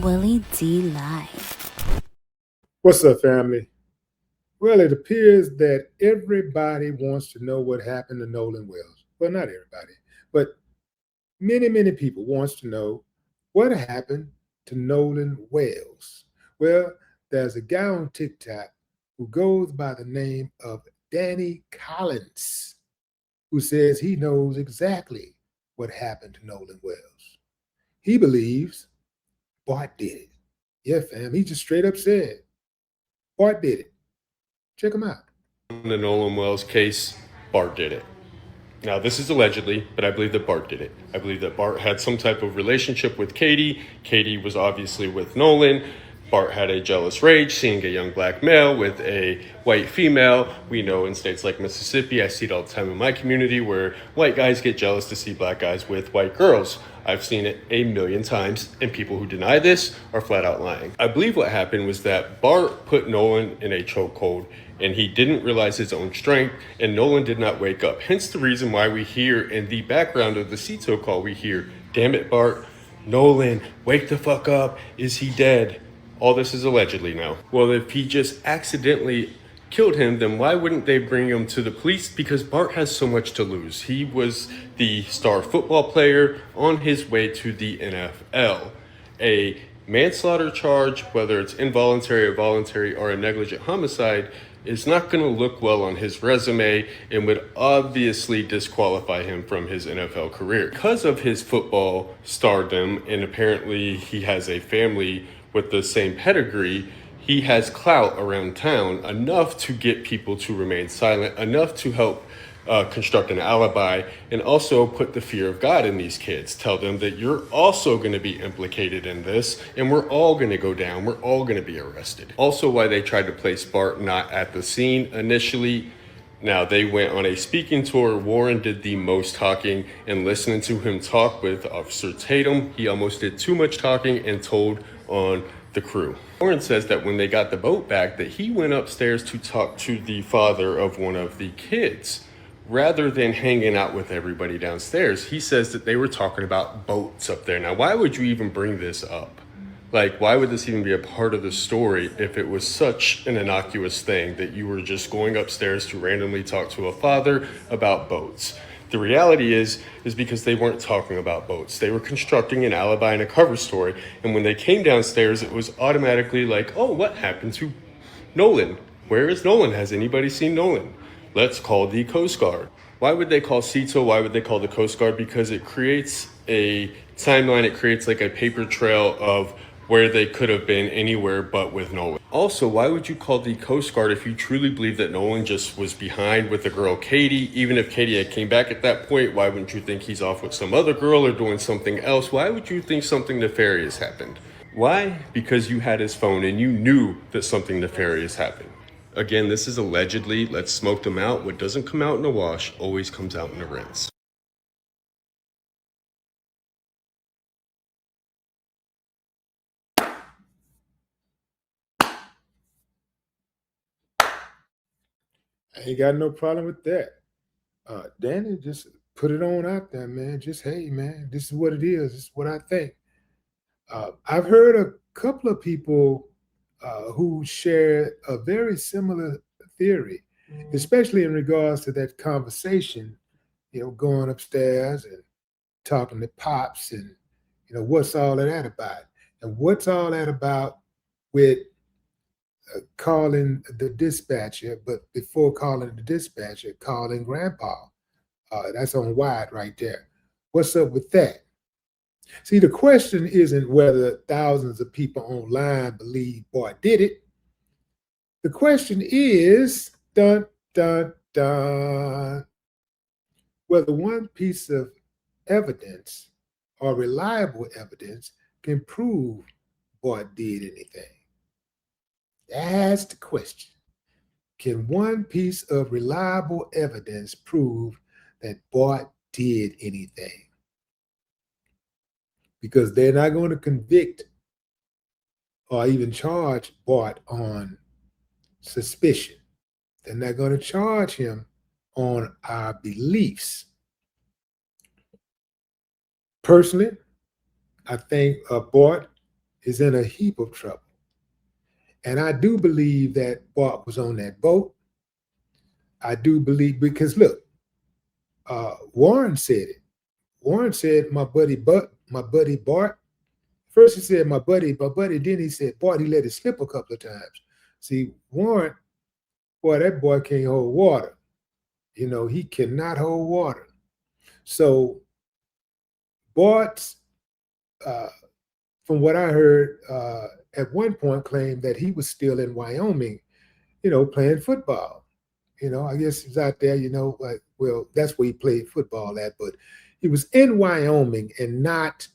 Willie D live. What's up, family? Well, it appears that everybody wants to know what happened to Nolan Wells. Well, not everybody, but many people wants to know what happened to Nolan Wells. Well, there's a guy on TikTok who goes by the name of Danny Collins who says he knows exactly what happened to Nolan Wells. He believes Bart did it. Yeah, fam, he just straight up said Bart did it. Check him out. In the Nolan Wells case, Bart did it. Now, this is allegedly, but I believe that Bart did it. I believe that Bart had some type of relationship with Katie. Katie was obviously with Nolan. Bart had a jealous rage seeing a young black male with a white female. We know in states like Mississippi, I see it all the time in my community, where white guys get jealous to see black guys with white girls. I've seen it a million times, and people who deny this are flat out lying. I believe what happened was that Bart put Nolan in a chokehold, and he didn't realize his own strength, and Nolan did not wake up. Hence the reason why we hear in the background of the CITO call, we hear, "Damn it, Bart, Nolan, wake the fuck up, is he dead?" All this is allegedly now. Well, if he just accidentally killed him, then why wouldn't they bring him to the police? Because Bart has so much to lose. He was the star football player on his way to the NFL. A manslaughter charge, whether it's involuntary or voluntary or a negligent homicide, is not going to look well on his resume and would obviously disqualify him from his NFL career. Because of his football stardom, and apparently he has a family with the same pedigree, he has clout around town enough to get people to remain silent, enough to help construct an alibi, and also put the fear of God in these kids. Tell them that you're also going to be implicated in this, and we're all going to go down. We're all going to be arrested. Also, why they tried to place Bart not at the scene initially. Now, they went on a speaking tour. Warren did the most talking, and listening to him talk with Officer Tatum, he almost did too much talking and told on the crew. Warren says that when they got the boat back, that he went upstairs to talk to the father of one of the kids. Rather than hanging out with everybody downstairs, he says that they were talking about boats up there. Now, why would you even bring this up? Like, why would this even be a part of the story if it was such an innocuous thing that you were just going upstairs to randomly talk to a father about boats? The reality is because they weren't talking about boats. They were constructing an alibi and a cover story. And when they came downstairs, it was automatically like, oh, what happened to Nolan? Where is Nolan? Has anybody seen Nolan? Let's call the Coast Guard. Why would they call CITO? Why would they call the Coast Guard? Because it creates a timeline. It creates like a paper trail of where they could have been anywhere but with Nolan. Also, why would you call the Coast Guard if you truly believe that Nolan just was behind with the girl Katie? Even if Katie had came back at that point, why wouldn't you think he's off with some other girl or doing something else? Why would you think something nefarious happened? Why? Because you had his phone and you knew that something nefarious happened. Again, this is allegedly. Let's smoke them out. What doesn't come out in a wash always comes out in a rinse. I ain't got no problem with that. Danny, just put it on out there, man. Just, hey, man, this is what it is. This is what I think. I've heard a couple of people who share a very similar theory, especially in regards to that conversation, going upstairs and talking to Pops and, what's all of that about? And what's all that about with calling the dispatcher, but before calling the dispatcher, calling Grandpa? That's on wide right there. What's up with that? See, the question isn't whether thousands of people online believe Bart did it. The question is, dun, dun, dun, whether one piece of evidence or reliable evidence can prove Bart did anything. That's the question. Can one piece of reliable evidence prove that Bart did anything? Because they're not going to convict or even charge Bart on suspicion. They're not going to charge him on our beliefs. Personally, I think Bart is in a heap of trouble. And I do believe that Bart was on that boat. I do believe, because look, Warren said it. Warren said, my buddy Bart. First he said, my buddy. Then he said, Bart, he let it slip a couple of times. See, Warren, boy, that boy can't hold water. He cannot hold water. So Bart, from what I heard, at one point claimed that he was still in Wyoming, playing football. I guess he's out there, like, well, that's where he played football at, but he was in Wyoming and not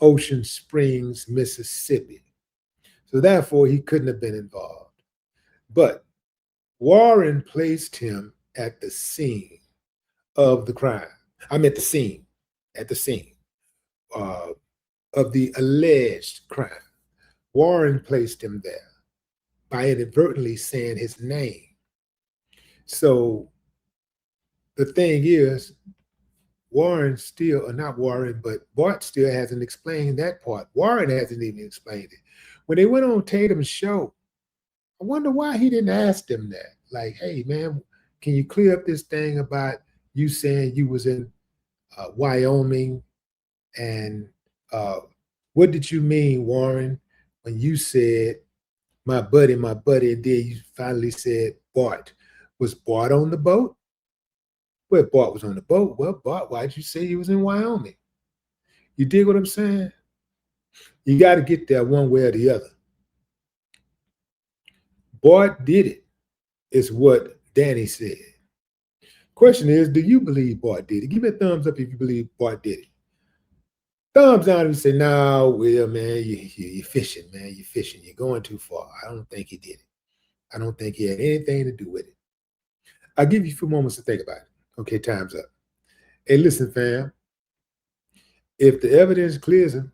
Ocean Springs, Mississippi. So therefore, he couldn't have been involved. But Warren placed him at the scene of the crime. I'm at the scene of the alleged crime. Warren placed him there by inadvertently saying his name. So the thing is, Bart still hasn't explained that part. Warren hasn't even explained it. When they went on Tatum's show, I wonder why he didn't ask them that. Like, hey, man, can you clear up this thing about you saying you was in Wyoming? And what did you mean, Warren, when you said, my buddy, and then you finally said Bart? Was Bart on the boat? Well, Bart was on the boat. Well, Bart, why'd you say he was in Wyoming? You dig what I'm saying? You got to get there one way or the other. Bart did it, is what Danny said. Question is, do you believe Bart did it? Give me a thumbs up if you believe Bart did it. Thumbs down if you say, no, Will, man, you're fishing, man. You're fishing. You're going too far. I don't think he did it. I don't think he had anything to do with it. I'll give you a few moments to think about it. Okay, time's up. Hey, listen, fam. If the evidence clears him,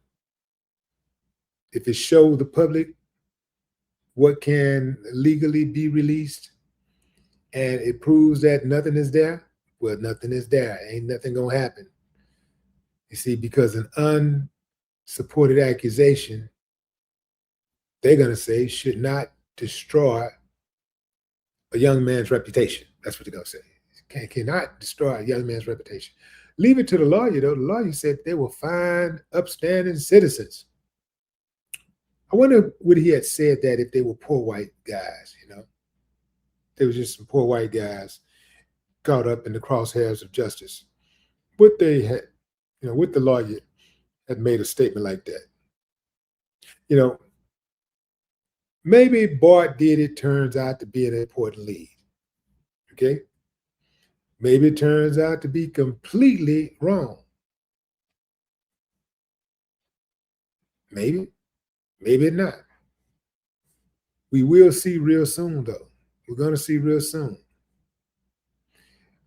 if it shows the public what can legally be released, and it proves that nothing is there, well, nothing is there. Ain't nothing gonna happen. You see, because an unsupported accusation, they're gonna say, should not destroy a young man's reputation. That's what they're gonna say. Cannot destroy a young man's reputation. Leave it to the lawyer, though. The lawyer said they will find upstanding citizens. I wonder would he had said that if they were poor white guys, They were just some poor white guys caught up in the crosshairs of justice. What they had, what the lawyer had made a statement like that. Maybe Bart did it, turns out to be an important lead. Okay? Maybe it turns out to be completely wrong. Maybe not. We will see real soon, though. We're going to see real soon.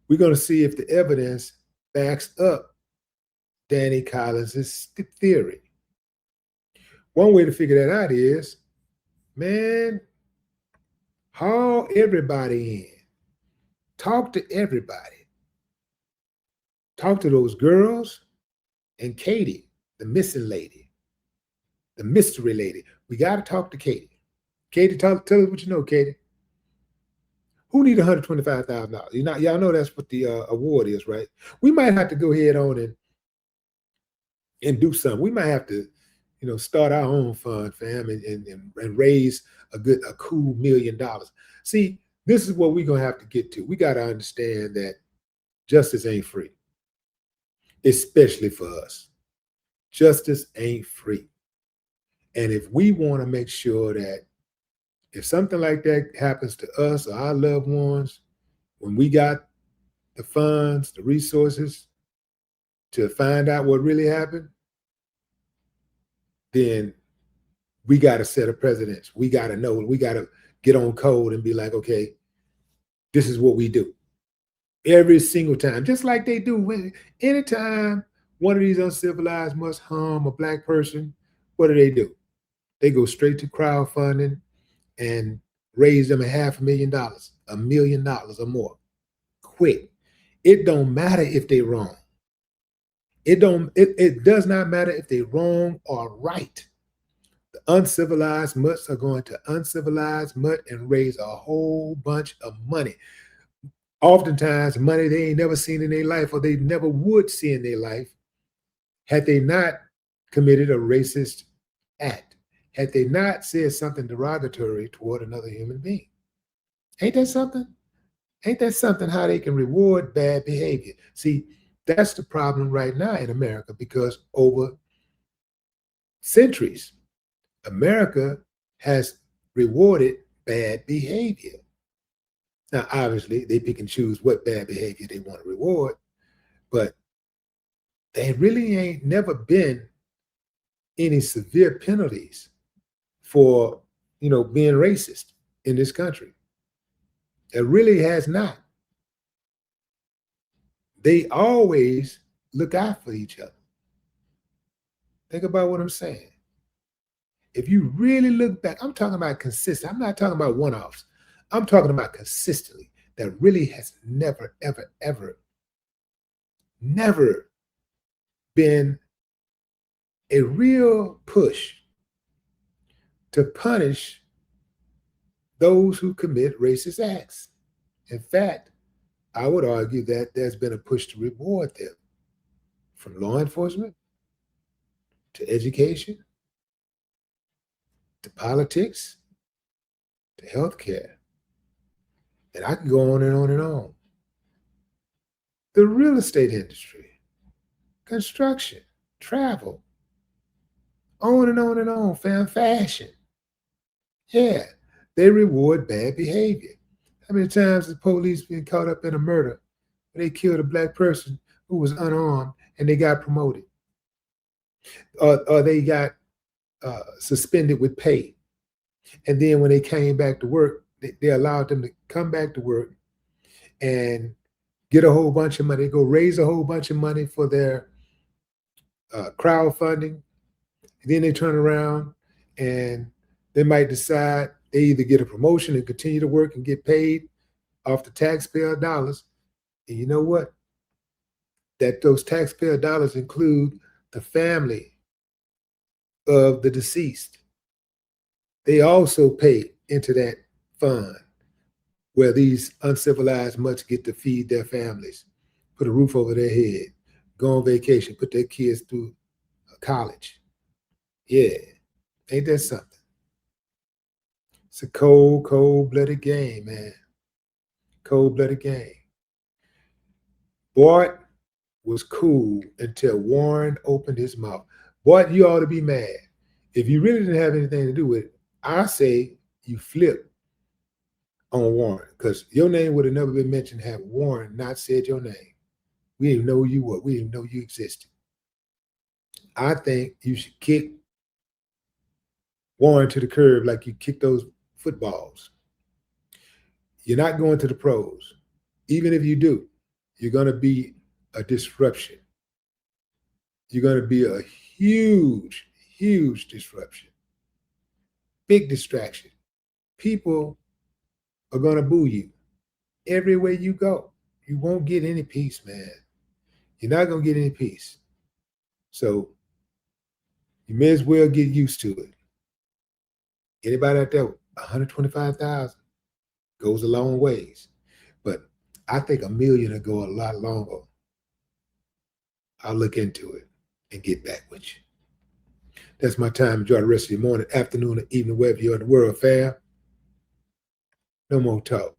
We're going to see if the evidence backs up Danny Collins' theory. One way to figure that out is, man, haul everybody in. Talk to everybody. Talk to those girls and Katie, the missing lady, the mystery lady. We got to talk to Katie. Katie, tell us what you know, Katie. Who need $125,000? Y'all know that's what the award is, right? We might have to go ahead on and do something. We might have to, start our own fund, fam, and raise a cool $1 million. See, this is what we're gonna have to get to. We got to understand that justice ain't free, especially for us. Justice ain't free. And if we want to make sure that if something like that happens to us or our loved ones, when we got the funds, the resources to find out what really happened, then we got to set a precedent. We got to know, we got to get on code and be like, okay, this is what we do. Every single time, just like they do. Anytime one of these uncivilized must harm a Black person, what do? They go straight to crowdfunding and raise them $500,000, $1 million or more. Quick. It don't matter if they're wrong. It does not matter if they're wrong or right. The uncivilized mutts are going to uncivilized mutt and raise a whole bunch of money. Oftentimes, money they ain't never seen in their life, or they never would see in their life, had they not committed a racist act, had they not said something derogatory toward another human being. Ain't that something? Ain't that something how they can reward bad behavior? See, that's the problem right now in America, because over centuries, America has rewarded bad behavior. Now, obviously, they pick and choose what bad behavior they want to reward, but there really ain't never been any severe penalties for, being racist in this country. It really has not. They always look out for each other. Think about what I'm saying. If you really look back, I'm talking about consistent. I'm not talking about one-offs. I'm talking about consistently. That really has never, ever, ever, never been a real push to punish those who commit racist acts. In fact, I would argue that there's been a push to reward them, from law enforcement to education to politics to healthcare. And I can go on and on and on. The real estate industry, construction, travel, on and on and on, fashion. Yeah, they reward bad behavior. How many times has the police been caught up in a murder where they killed a black person who was unarmed and they got promoted? Or they got suspended with pay. And then when they came back to work, they allowed them to come back to work and get a whole bunch of money, go raise a whole bunch of money for their crowdfunding. And then they turn around and they might decide they either get a promotion and continue to work and get paid off the taxpayer dollars. And you know what? That those taxpayer dollars include the family of the deceased. They also pay into that fund where these uncivilized mutts get to feed their families, put a roof over their head, go on vacation, put their kids through college. Yeah, ain't that something? It's a cold, cold-blooded game, man. Cold-blooded game. Bart was cool until Warren opened his mouth. Bart, you ought to be mad. If you really didn't have anything to do with it, I say you flip on Warren, because your name would have never been mentioned had Warren not said your name. We didn't know who you were. We didn't know you existed. I think you should kick Warren to the curb like you kick those footballs. You're not going to the pros. Even if you do, you're going to be a disruption. You're going to be a huge, huge disruption. Big distraction. People are going to boo you everywhere you go. You won't get any peace, man. You're not going to get any peace. So you may as well get used to it. Anybody out there, 125,000 goes a long ways. But I think 1 million will go a lot longer. I'll look into it and get back with you. That's my time. Enjoy the rest of your morning, afternoon, or evening, wherever you're in the world, fam. No more talk.